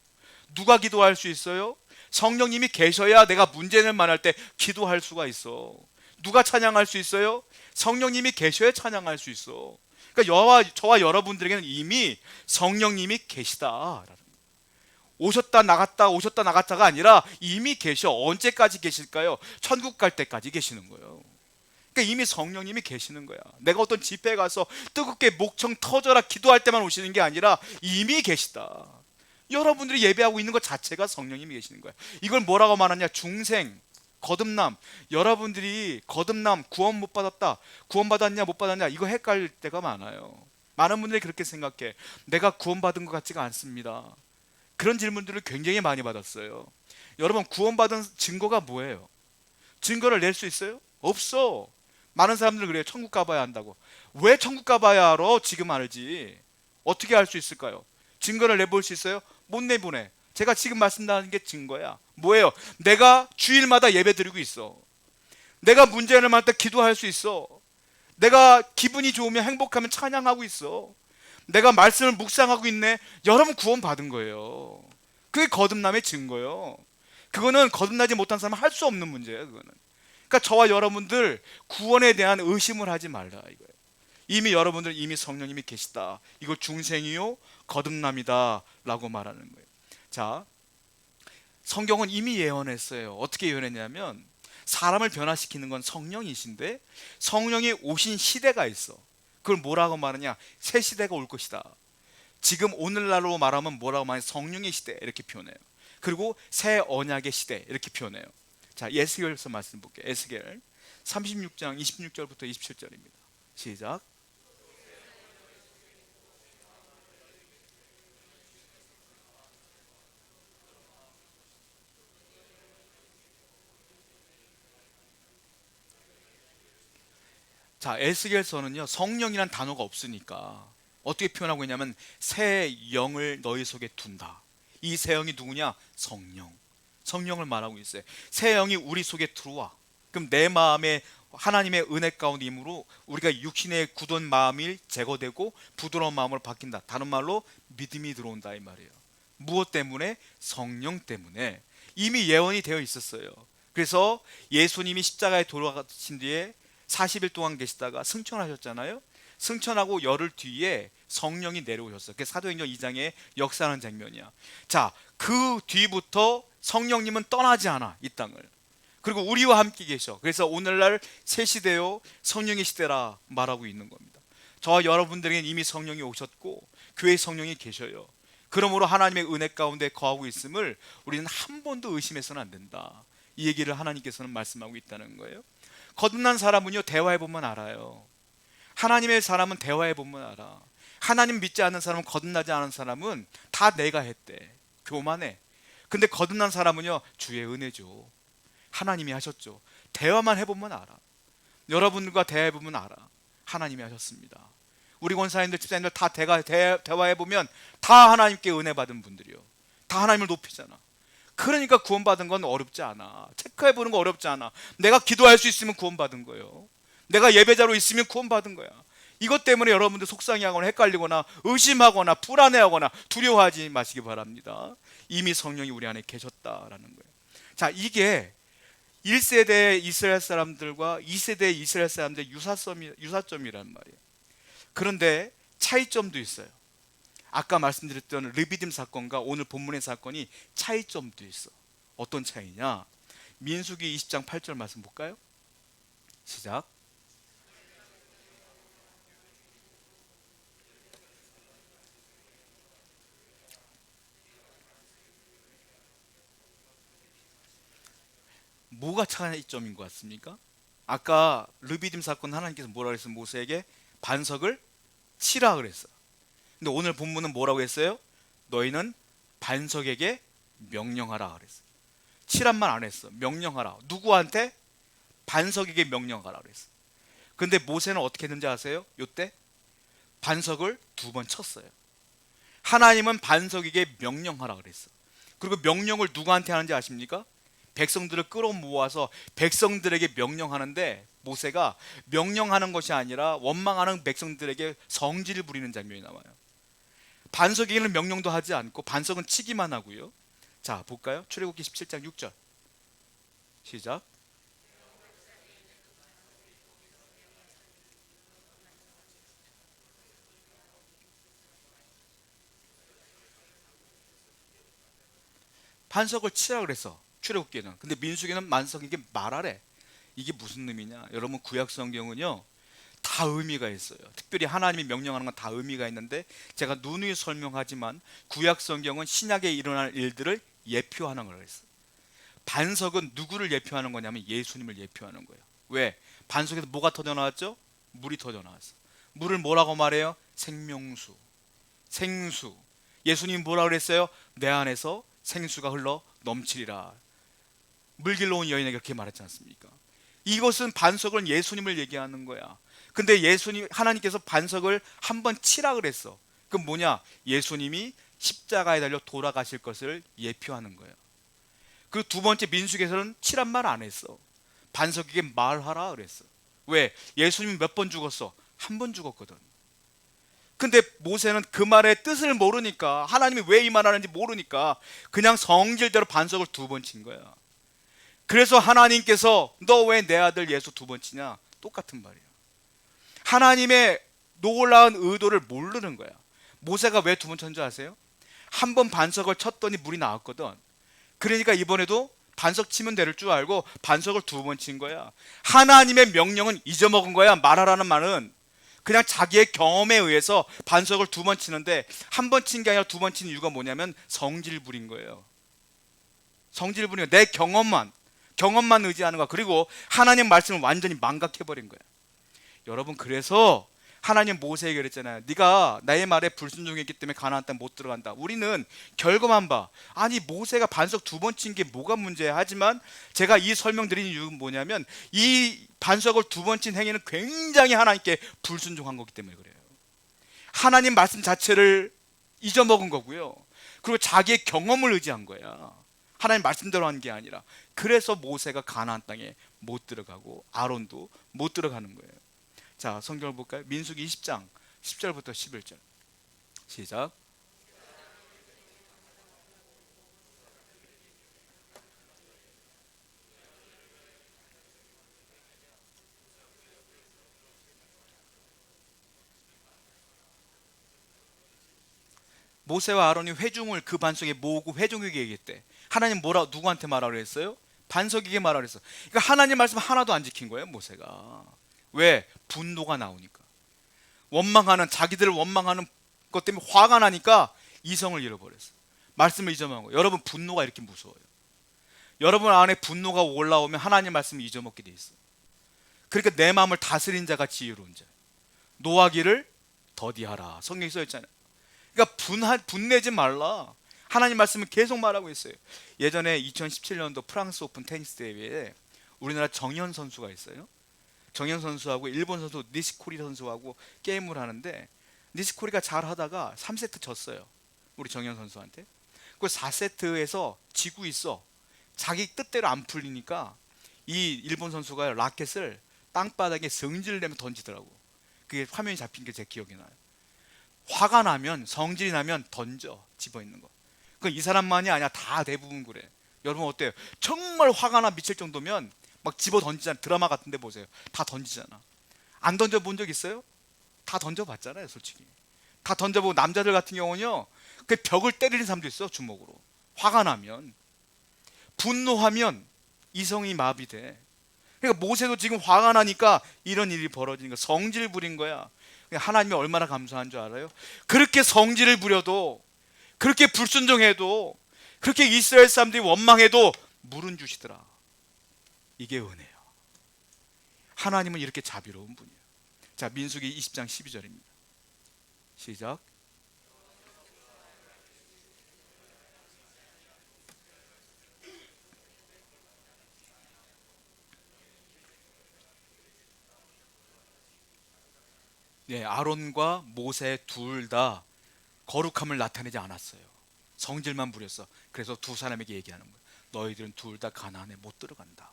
누가 기도할 수 있어요? 성령님이 계셔야 내가 문제를 만날 때 기도할 수가 있어. 누가 찬양할 수 있어요? 성령님이 계셔야 찬양할 수 있어. 그러니까 저와 여러분들에게는 이미 성령님이 계시다. 오셨다 나갔다가 아니라 이미 계셔. 언제까지 계실까요? 천국 갈 때까지 계시는 거예요. 그러니까 이미 성령님이 계시는 거야. 내가 어떤 집회에 가서 뜨겁게 목청 터져라 기도할 때만 오시는 게 아니라 이미 계시다. 여러분들이 예배하고 있는 것 자체가 성령님이 계시는 거야. 이걸 뭐라고 말하냐? 중생, 거듭남. 여러분들이 거듭남, 구원 못 받았다, 구원 받았냐 못 받았냐 이거 헷갈릴 때가 많아요. 많은 분들이 그렇게 생각해. 내가 구원 받은 것 같지가 않습니다. 그런 질문들을 굉장히 많이 받았어요. 여러분, 구원 받은 증거가 뭐예요? 증거를 낼 수 있어요? 없어. 많은 사람들 그래요. 천국 가봐야 한다고. 왜 천국 가봐야 알아? 지금 알지. 어떻게 알 수 있을까요? 증거를 내볼 수 있어요? 못 내보내. 제가 지금 말씀드리는 게 증거야. 뭐예요? 내가 주일마다 예배 드리고 있어. 내가 문제를 만날 때 기도할 수 있어. 내가 기분이 좋으면 행복하면 찬양하고 있어. 내가 말씀을 묵상하고 있네. 여러분 구원 받은 거예요. 그게 거듭남의 증거예요. 그거는 거듭나지 못한 사람은 할 수 없는 문제예요. 그거는. 그러니까 저와 여러분들 구원에 대한 의심을 하지 말라 이거예요. 이미 여러분들 이미 성령님이 계시다. 이거 중생이요 거듭남이다 라고 말하는 거예요. 자, 성경은 이미 예언했어요. 어떻게 예언했냐면 사람을 변화시키는 건 성령이신데 성령이 오신 시대가 있어. 그걸 뭐라고 말하냐? 새 시대가 올 것이다. 지금 오늘날로 말하면 뭐라고 말하냐? 성령의 시대 이렇게 표현해요. 그리고 새 언약의 시대 이렇게 표현해요. 자, 에스겔서 말씀 볼게요. 에스겔 36장 26절부터 27절입니다. 시작. 자, 에스겔서는요 성령이란 단어가 없으니까 어떻게 표현하고 있냐면 새 영을 너희 속에 둔다. 이 새 영이 누구냐? 성령을 말하고 있어요. 새 영이 우리 속에 들어와. 그럼 내 마음에 하나님의 은혜 가운데 임으로 우리가 육신의 굳은 마음이 제거되고 부드러운 마음으로 바뀐다. 다른 말로 믿음이 들어온다 이 말이에요. 무엇 때문에? 성령 때문에. 이미 예언이 되어 있었어요. 그래서 예수님이 십자가에 돌아가신 뒤에 40일 동안 계시다가 승천하셨잖아요. 승천하고 열흘 뒤에 성령이 내려오셨어요. 그게 사도행전 2장에 역사하는 장면이야. 자, 그 뒤부터 성령님은 떠나지 않아 이 땅을. 그리고 우리와 함께 계셔. 그래서 오늘날 새 시대요 성령의 시대라 말하고 있는 겁니다. 저와 여러분들에게는 이미 성령이 오셨고 교회에 성령이 계셔요. 그러므로 하나님의 은혜 가운데 거하고 있음을 우리는 한 번도 의심해서는 안 된다. 이 얘기를 하나님께서는 말씀하고 있다는 거예요. 거듭난 사람은요 대화해보면 알아요. 하나님의 사람은 대화해보면 알아. 하나님 믿지 않는 사람은, 거듭나지 않은 사람은 다 내가 했대. 교만해. 근데 거듭난 사람은요 주의 은혜죠. 하나님이 하셨죠. 대화만 해보면 알아. 여러분과 대화해보면 알아. 하나님이 하셨습니다. 우리 권사님들 집사님들 다 대화해보면 다 하나님께 은혜 받은 분들이요. 다 하나님을 높이잖아. 그러니까 구원받은 건 어렵지 않아. 체크해보는 거 어렵지 않아. 내가 기도할 수 있으면 구원받은 거예요. 내가 예배자로 있으면 구원받은 거야. 이것 때문에 여러분들 속상해하거나 헷갈리거나 의심하거나 불안해하거나 두려워하지 마시기 바랍니다. 이미 성령이 우리 안에 계셨다라는 거예요. 자, 이게 1세대 이스라엘 사람들과 2세대 이스라엘 사람들의 유사점이란 말이에요. 그런데 차이점도 있어요. 아까 말씀드렸던 르비딤 사건과 오늘 본문의 사건이 차이점도 있어. 어떤 차이냐? 민수기 20장 8절 말씀 볼까요? 시작. 뭐가 차이점인 것 같습니까? 아까 르비딤 사건 하나님께서 뭐라 그랬어요? 모세에게 반석을 치라 그랬어. 근데 오늘 본문은 뭐라고 했어요? 너희는 반석에게 명령하라 그랬어. 치란 말 안 했어. 명령하라. 누구한테? 반석에게 명령하라 그랬어. 근데 모세는 어떻게 했는지 아세요? 요때 반석을 2번 쳤어요. 하나님은 반석에게 명령하라 그랬어. 그리고 명령을 누구한테 하는지 아십니까? 백성들을 끌어모아서 백성들에게 명령하는데 모세가 명령하는 것이 아니라 원망하는 백성들에게 성질을 부리는 장면이 나와요. 반석에게는 명령도 하지 않고 반석은 치기만 하고요. 자, 볼까요? 출애굽기 17장 6절 시작. 반석을 치라 그랬어 출애굽기는. 근데 민수기는 반석에게 말하래. 이게 무슨 의미냐? 여러분 구약 성경은요 다 의미가 있어요. 특별히 하나님이 명령하는 건 다 의미가 있는데 제가 누누이 설명하지만 구약 성경은 신약에 일어날 일들을 예표하는 걸 했어요. 반석은 누구를 예표하는 거냐면 예수님을 예표하는 거예요. 왜? 반석에서 뭐가 터져 나왔죠? 물이 터져 나왔어. 물을 뭐라고 말해요? 생명수, 생수. 예수님 뭐라 그랬어요? 내 안에서 생수가 흘러 넘치리라. 물 길러 온 여인에게 그렇게 말했지 않습니까? 이것은 반석은 예수님을 얘기하는 거야. 근데 예수님, 하나님께서 반석을 한번 치라 그랬어. 그럼 뭐냐? 예수님이 십자가에 달려 돌아가실 것을 예표하는 거예요. 그리고 2번째 민수기에서는 치란 말 안 했어. 반석에게 말하라 그랬어. 왜? 예수님이 몇 번 죽었어? 1번 죽었거든. 근데 모세는 그 말의 뜻을 모르니까, 하나님이 왜 이 말 하는지 모르니까 그냥 성질대로 반석을 2번 친 거야. 그래서 하나님께서 너 왜 내 아들 예수 2번 치냐? 똑같은 말이야. 하나님의 놀라운 의도를 모르는 거야. 모세가 왜 2번 쳤는지 아세요? 1번 반석을 쳤더니 물이 나왔거든. 그러니까 이번에도 반석 치면 될 줄 알고 반석을 2번 친 거야. 하나님의 명령은 잊어먹은 거야. 말하라는 말은 그냥 자기의 경험에 의해서 반석을 2번 치는데, 한 번 친 게 아니라 2번 친 이유가 뭐냐면 성질 부린 거예요. 성질 부린 거야. 내 경험만 의지하는 거야. 그리고 하나님 말씀을 완전히 망각해버린 거야. 여러분, 그래서 하나님 모세에게 그랬잖아요. 네가 나의 말에 불순종했기 때문에 가나안 땅 못 들어간다. 우리는 결과만 봐. 아니, 모세가 반석 2번 친 게 뭐가 문제야. 하지만 제가 이 설명드린 이유는 뭐냐면, 이 반석을 2번 친 행위는 굉장히 하나님께 불순종한 거기 때문에 그래요. 하나님 말씀 자체를 잊어먹은 거고요. 그리고 자기의 경험을 의지한 거야. 하나님 말씀대로 한 게 아니라. 그래서 모세가 가나안 땅에 못 들어가고 아론도 못 들어가는 거예요. 자, 성경을 볼까요? 민수기 20장 10절부터 11절 시작. 모세와 아론이 회중을 그 반석에 모으고 회중에게 얘기했대. 하나님 누구한테 말하라 했어요? 반석에게 말하라 했어. 그러니까 하나님 말씀 하나도 안 지킨 거예요, 모세가. 왜? 분노가 나오니까. 자기들을 원망하는 것 때문에 화가 나니까 이성을 잃어버렸어. 말씀을 잊어먹은 거예요. 여러분, 분노가 이렇게 무서워요. 여러분 안에 분노가 올라오면 하나님 말씀을 잊어먹게 돼 있어. 그러니까 내 마음을 다스린 자가 지혜로운 자. 노하기를 더디하라. 성경에 써 있잖아요. 그러니까 분내지 말라. 하나님 말씀은 계속 말하고 있어요. 예전에 2017년도 프랑스 오픈 테니스 대회에 우리나라 정현 선수가 있어요. 정현 선수하고 일본 선수 니시코리 선수하고 게임을 하는데, 니시코리가 잘 하다가 3세트 졌어요. 우리 정현 선수한테. 그 4세트에서 지고 있어. 자기 뜻대로 안 풀리니까 이 일본 선수가 라켓을 땅바닥에 성질을 내면 던지더라고. 그게 화면이 잡힌 게 제 기억이 나요. 화가 나면, 성질이 나면 던져, 집어있는 거. 이 사람만이 아니야. 다 대부분 그래. 여러분 어때요? 정말 화가 나 미칠 정도면 막 집어 던지잖아. 드라마 같은데 보세요. 다 던지잖아. 안 던져본 적 있어요? 다 던져봤잖아요, 솔직히. 다 던져보고, 남자들 같은 경우는요, 그 벽을 때리는 사람도 있어, 주먹으로. 화가 나면. 분노하면 이성이 마비돼. 그러니까 모세도 지금 화가 나니까 이런 일이 벌어지는 거야. 성질 부린 거야. 하나님이 얼마나 감사한 줄 알아요? 그렇게 성질을 부려도, 그렇게 불순종해도, 그렇게 이스라엘 사람들이 원망해도 물은 주시더라. 이게 은혜예요. 하나님은 이렇게 자비로운 분이에요. 자, 민수기 20장 12절입니다 시작. 네, 아론과 모세 둘 다 거룩함을 나타내지 않았어요. 성질만 부렸어. 그래서 두 사람에게 얘기하는 거예요. 너희들은 둘 다 가나안에 못 들어간다.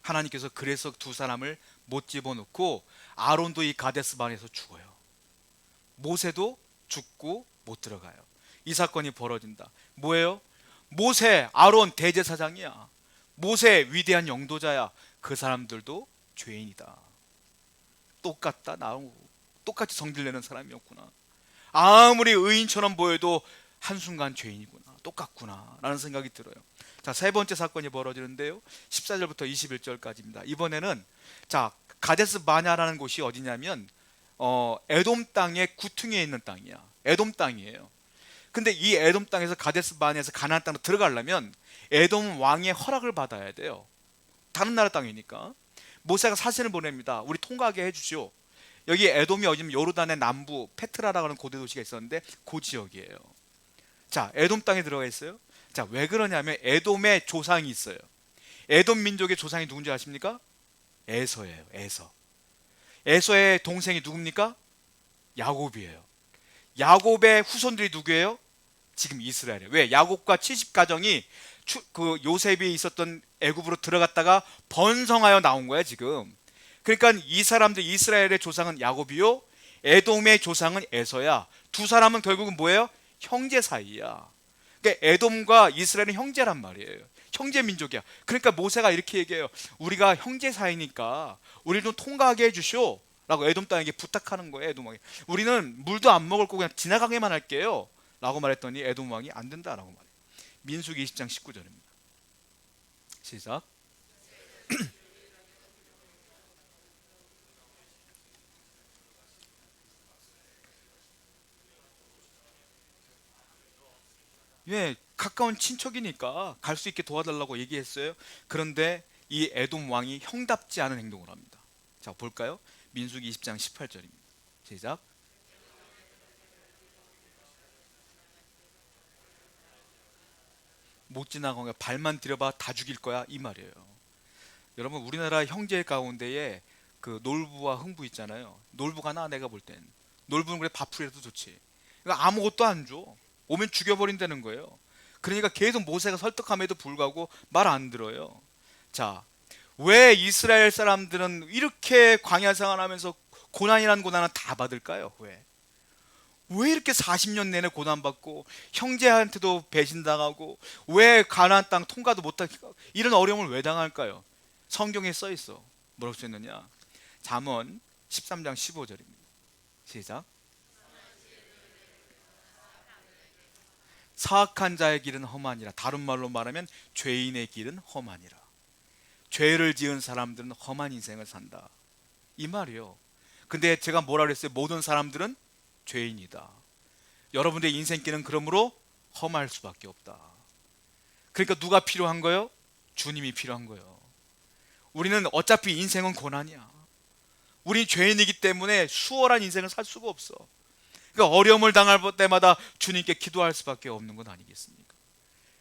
하나님께서 그래서 두 사람을 못 집어넣고, 아론도 이 가데스 반에서 죽어요. 모세도 죽고 못 들어가요. 이 사건이 벌어진다. 뭐예요? 모세, 아론 대제사장이야. 모세 위대한 영도자야. 그 사람들도 죄인이다. 똑같다. 나하고 똑같이 성질내는 사람이었구나. 아무리 의인처럼 보여도 한순간 죄인이구나. 똑같구나 라는 생각이 들어요. 자, 세 번째 사건이 벌어지는데요, 14절부터 21절까지입니다 이번에는, 자, 가데스 바냐라는 곳이 어디냐면 에돔 땅의 구퉁이에 있는 땅이야. 에돔 땅이에요. 근데 이 에돔 땅에서, 가데스 바냐에서 가나안 땅으로 들어가려면 에돔 왕의 허락을 받아야 돼요. 다른 나라 땅이니까. 모세가 사신을 보냅니다. 우리 통과하게 해주시오. 여기 에돔이 어디면 요르단의 남부 페트라라고 하는 고대 도시가 있었는데 그 지역이에요. 자, 에돔 땅에 들어가 있어요. 자, 왜 그러냐면 에돔의 조상이 있어요. 에돔 민족의 조상이 누군지 아십니까? 에서예요. 에서의 동생이 누굽니까? 야곱이에요. 야곱의 후손들이 누구예요? 지금 이스라엘이에요. 왜? 야곱과 70가정이 그 요셉이 있었던 애굽으로 들어갔다가 번성하여 나온 거야 지금. 그러니까 이 사람들, 이스라엘의 조상은 야곱이요, 에돔의 조상은 에서야. 두 사람은 결국은 뭐예요? 형제 사이야. 그러니까 에돔과 이스라엘은 형제란 말이에요. 형제 민족이야. 그러니까 모세가 이렇게 얘기해요. 우리가 형제 사이니까 우리를 좀 통과하게 해주시오 라고 에돔 땅에게 부탁하는 거예요. 에돔 왕이. 우리는 물도 안 먹을 거 그냥 지나가게만 할게요 라고 말했더니 에돔 왕이 안 된다라고 말해요. 민수기 20장 19절입니다. 시작. 예, 가까운 친척이니까 갈 수 있게 도와달라고 얘기했어요. 그런데 이 에돔 왕이 형답지 않은 행동을 합니다. 자, 볼까요? 민수기 20장 18절입니다. 시작. 못 지나가게 발만 들여봐 다 죽일 거야 이 말이에요. 여러분, 우리나라 형제 가운데에 그 놀부와 흥부 있잖아요. 놀부가 나 내가 볼 땐. 놀부는 그래 밥풀이라도 좋지. 그러니까 아무것도 안 줘. 오면 죽여버린다는 거예요. 그러니까 계속 모세가 설득함에도 불구하고 말 안 들어요. 자, 왜 이스라엘 사람들은 이렇게 광야 생활하면서 고난이란 고난은 다 받을까요? 왜 이렇게 40년 내내 고난받고 형제한테도 배신당하고 왜 가나안 땅 통과도 못하게 이런 어려움을 왜 당할까요? 성경에 써 있어. 뭐라고 써 있느냐? 잠언 13장 15절입니다. 시작. 사악한 자의 길은 험하니라. 다른 말로 말하면 죄인의 길은 험하니라. 죄를 지은 사람들은 험한 인생을 산다 이 말이요. 근데 제가 뭐라 그랬어요? 모든 사람들은 죄인이다. 여러분의 인생길은 그러므로 험할 수밖에 없다. 그러니까 누가 필요한 거예요? 주님이 필요한 거예요. 우리는 어차피 인생은 고난이야. 우리 죄인이기 때문에 수월한 인생을 살 수가 없어. 그러니까 어려움을 당할 때마다 주님께 기도할 수밖에 없는 건 아니겠습니까?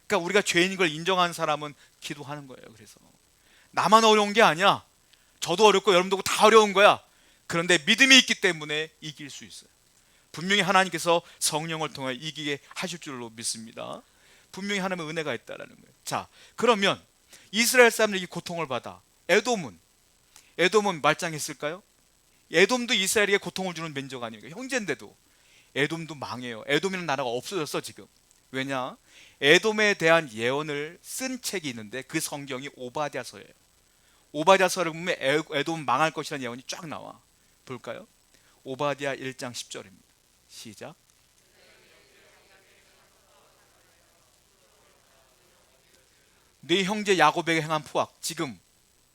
그러니까 우리가 죄인인 걸 인정하는 사람은 기도하는 거예요. 그래서 나만 어려운 게 아니야. 저도 어렵고 여러분도 다 어려운 거야. 그런데 믿음이 있기 때문에 이길 수 있어요. 분명히 하나님께서 성령을 통해 이기게 하실 줄로 믿습니다. 분명히 하나님의 은혜가 있다라는 거예요. 자, 그러면 이스라엘 사람들이 고통을 받아 에돔은 말짱했을까요? 에돔도 이스라엘에게 고통을 주는 민족 아닙니까? 형제인데도 에돔도 망해요. 에돔이라는 나라가 없어졌어 지금. 왜냐? 에돔에 대한 예언을 쓴 책이 있는데 그 성경이 오바댜서예요. 오바댜서를 보면 에돔 망할 것이라는 예언이 쫙 나와. 볼까요? 오바댜 1장 10절입니다. 시작. 네 형제 야곱에게 행한 포악, 지금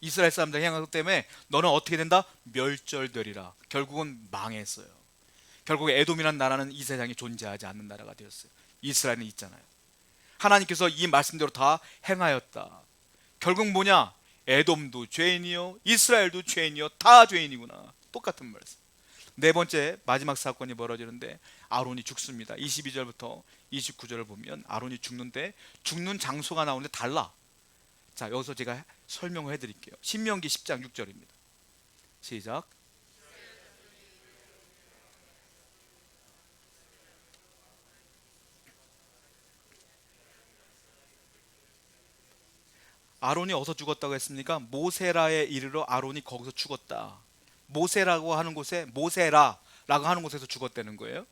이스라엘 사람들 행한 것 때문에 너는 어떻게 된다? 멸절되리라. 결국은 망했어요. 결국 에돔이라는 나라는 이 세상에 존재하지 않는 나라가 되었어요. 이스라엘은 있잖아요. 하나님께서 이 말씀대로 다 행하였다. 결국 뭐냐? 에돔도 죄인이요 이스라엘도 죄인이요 다 죄인이구나. 똑같은 말씀. 네 번째 마지막 사건이 벌어지는데 아론이 죽습니다. 22절부터 29절을 보면 아론이 죽는데 죽는 장소가 나오는데 달라. 자, 여기서 제가 설명을 해드릴게요. 신명기 10장 6절입니다. 시작. 아론이 어디서 죽었다고 했습니까? 모세라에 이르러 아론이 거기서 죽었다. 모세라고 하는 곳에 모세라라고 하는 곳에서 죽었다는 거예요.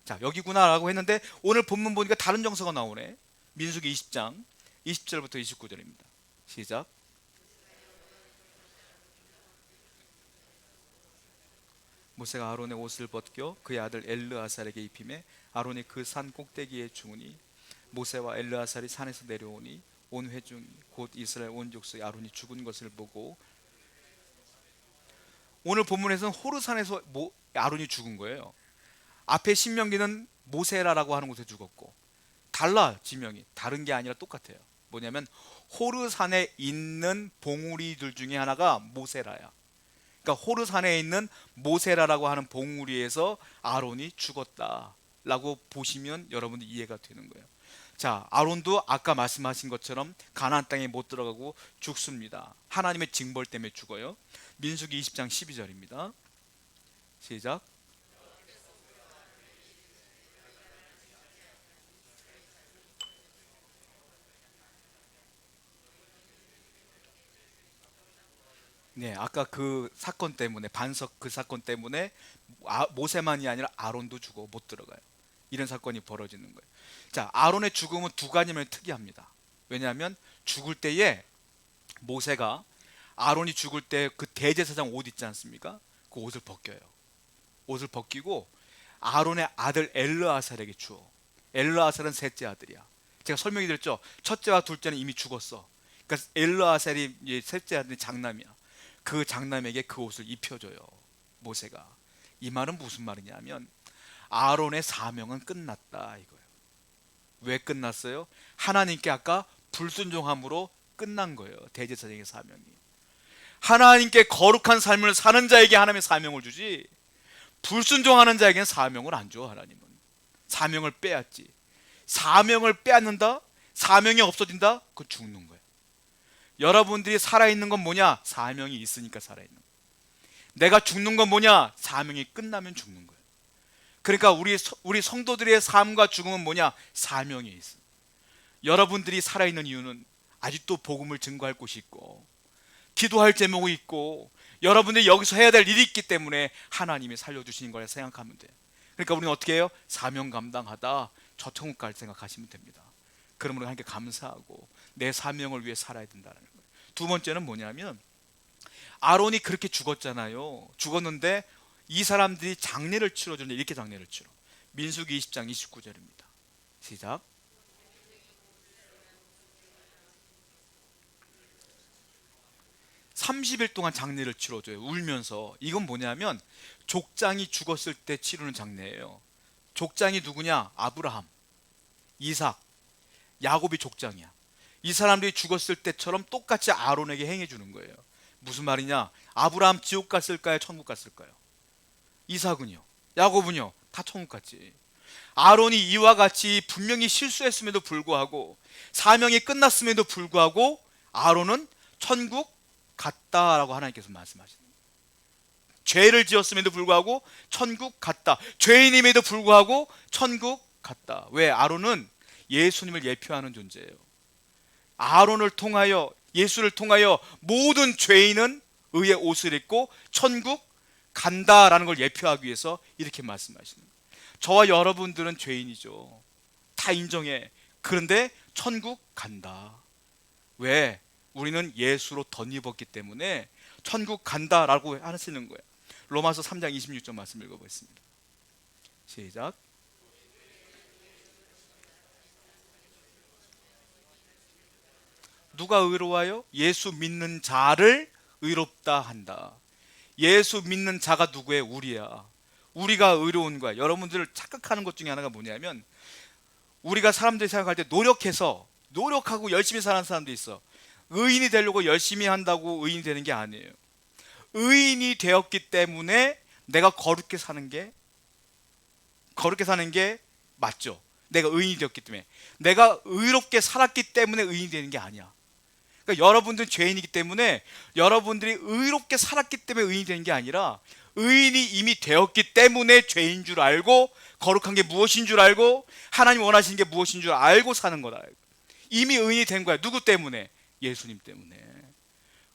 자, 여기구나라고 했는데 오늘 본문 보니까 다른 정서가 나오네. 민수기 20장 20절부터 29절입니다. 시작. 모세가 아론의 옷을 벗겨 그의 아들 엘르아살에게 입히매 아론이 그 산 꼭대기에 죽으니 모세와 엘르아살이 산에서 내려오니 온 회중이 곧 이스라엘 온 족속이 아론이 죽은 것을 보고. 오늘 본문에서는 호르산에서 아론이 죽은 거예요. 앞에 신명기는 모세라라고 하는 곳에 죽었고 달라. 지명이 다른 게 아니라 똑같아요. 뭐냐면 호르산에 있는 봉우리들 중에 하나가 모세라야. 그러니까 호르산에 있는 모세라라고 하는 봉우리에서 아론이 죽었다라고 보시면 여러분들 이해가 되는 거예요. 자, 아론도 아까 말씀하신 것처럼 가나안 땅에 못 들어가고 죽습니다. 하나님의 징벌 때문에 죽어요. 민수기 20장 12절입니다. 시작. 네, 아까 그 사건 때문에 반석 그 사건 때문에 모세만이 아니라 아론도 죽어 못 들어가요. 이런 사건이 벌어지는 거예요. 자, 아론의 죽음은 두 가지면 특이합니다. 왜냐하면 죽을 때에 모세가 아론이 죽을 때 그 대제사장 옷 있지 않습니까? 그 옷을 벗겨요. 옷을 벗기고 아론의 아들 엘르아살에게 주어. 엘르아살은 셋째 아들이야. 제가 설명해 드렸죠. 첫째와 둘째는 이미 죽었어. 그러니까 엘르아셀이 셋째 아들이 장남이야. 그 장남에게 그 옷을 입혀줘요, 모세가. 이 말은 무슨 말이냐면 아론의 사명은 끝났다 이거예요. 왜 끝났어요? 하나님께 아까 불순종함으로 끝난 거예요. 대제사장의 사명이. 하나님께 거룩한 삶을 사는 자에게 하나님의 사명을 주지, 불순종하는 자에게는 사명을 안 줘. 하나님은 사명을 빼앗지. 사명을 빼앗는다? 사명이 없어진다? 그건 죽는 거예요. 여러분들이 살아있는 건 뭐냐? 사명이 있으니까 살아있는 거예요. 내가 죽는 건 뭐냐? 사명이 끝나면 죽는 거예요. 그러니까 우리 성도들의 삶과 죽음은 뭐냐? 사명이 있어. 여러분들이 살아있는 이유는 아직도 복음을 증거할 곳이 있고, 기도할 제목이 있고, 여러분들이 여기서 해야 될 일이 있기 때문에 하나님이 살려주시는 거라 생각하면 돼요. 그러니까 우리는 어떻게 해요? 사명 감당하다 저 천국 갈 생각하시면 됩니다. 그러므로 하나님께 감사하고 내 사명을 위해 살아야 된다는 거예요. 두 번째는 뭐냐면 아론이 그렇게 죽었잖아요. 죽었는데 이 사람들이 장례를 치러주는데 이렇게 장례를 치러. 민수기 20장 29절입니다. 시작. 30일 동안 장례를 치러줘요. 울면서. 이건 뭐냐면 족장이 죽었을 때 치르는 장례예요. 족장이 누구냐? 아브라함, 이삭, 야곱이 족장이야. 이 사람들이 죽었을 때처럼 똑같이 아론에게 행해주는 거예요. 무슨 말이냐? 아브라함 지옥 갔을까요? 천국 갔을까요? 이삭은요? 야곱은요? 다 천국 갔지. 아론이 이와 같이 분명히 실수했음에도 불구하고, 사명이 끝났음에도 불구하고 아론은 천국 갔다라고 하나님께서 말씀하시는 거예요. 죄를 지었음에도 불구하고 천국 갔다. 죄인임에도 불구하고 천국 갔다. 왜? 아론은 예수님을 예표하는 존재예요. 아론을 통하여, 예수를 통하여 모든 죄인은 의의 옷을 입고 천국 간다라는 걸 예표하기 위해서 이렇게 말씀하시는 거예요. 저와 여러분들은 죄인이죠. 다 인정해. 그런데 천국 간다. 왜? 우리는 예수로 덧입었기 때문에 천국 간다라고 하시는 거예요. 로마서 3장 26절 말씀 읽어보겠습니다. 시작. 누가 의로워요? 예수 믿는 자를 의롭다 한다. 예수 믿는 자가 누구예요? 우리야. 우리가 의로운 거야. 여러분들을 착각하는 것 중에 하나가 뭐냐면, 우리가 사람들이 생각할 때 노력하고 열심히 사는 사람도 있어. 의인이 되려고 열심히 한다고 의인이 되는 게 아니에요. 의인이 되었기 때문에 내가 거룩게 사는 게 맞죠. 내가 의인이 되었기 때문에, 내가 의롭게 살았기 때문에 의인이 되는 게 아니야. 그러니까 여러분들은 죄인이기 때문에, 여러분들이 의롭게 살았기 때문에 의인이 되는 게 아니라, 의인이 이미 되었기 때문에 죄인 줄 알고, 거룩한 게 무엇인 줄 알고, 하나님 원하시는 게 무엇인 줄 알고 사는 거다. 이미 의인이 된 거야. 누구 때문에? 예수님 때문에.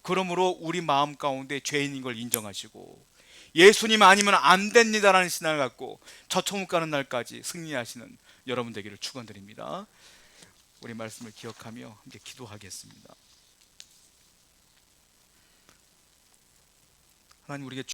그러므로 우리 마음 가운데 죄인인 걸 인정하시고, 예수님 아니면 안 됩니다라는 신앙을 갖고 저 천국 가는 날까지 승리하시는 여러분 되기를 축원드립니다. 우리 말씀을 기억하며 함께 기도하겠습니다. 하나님, 우리에게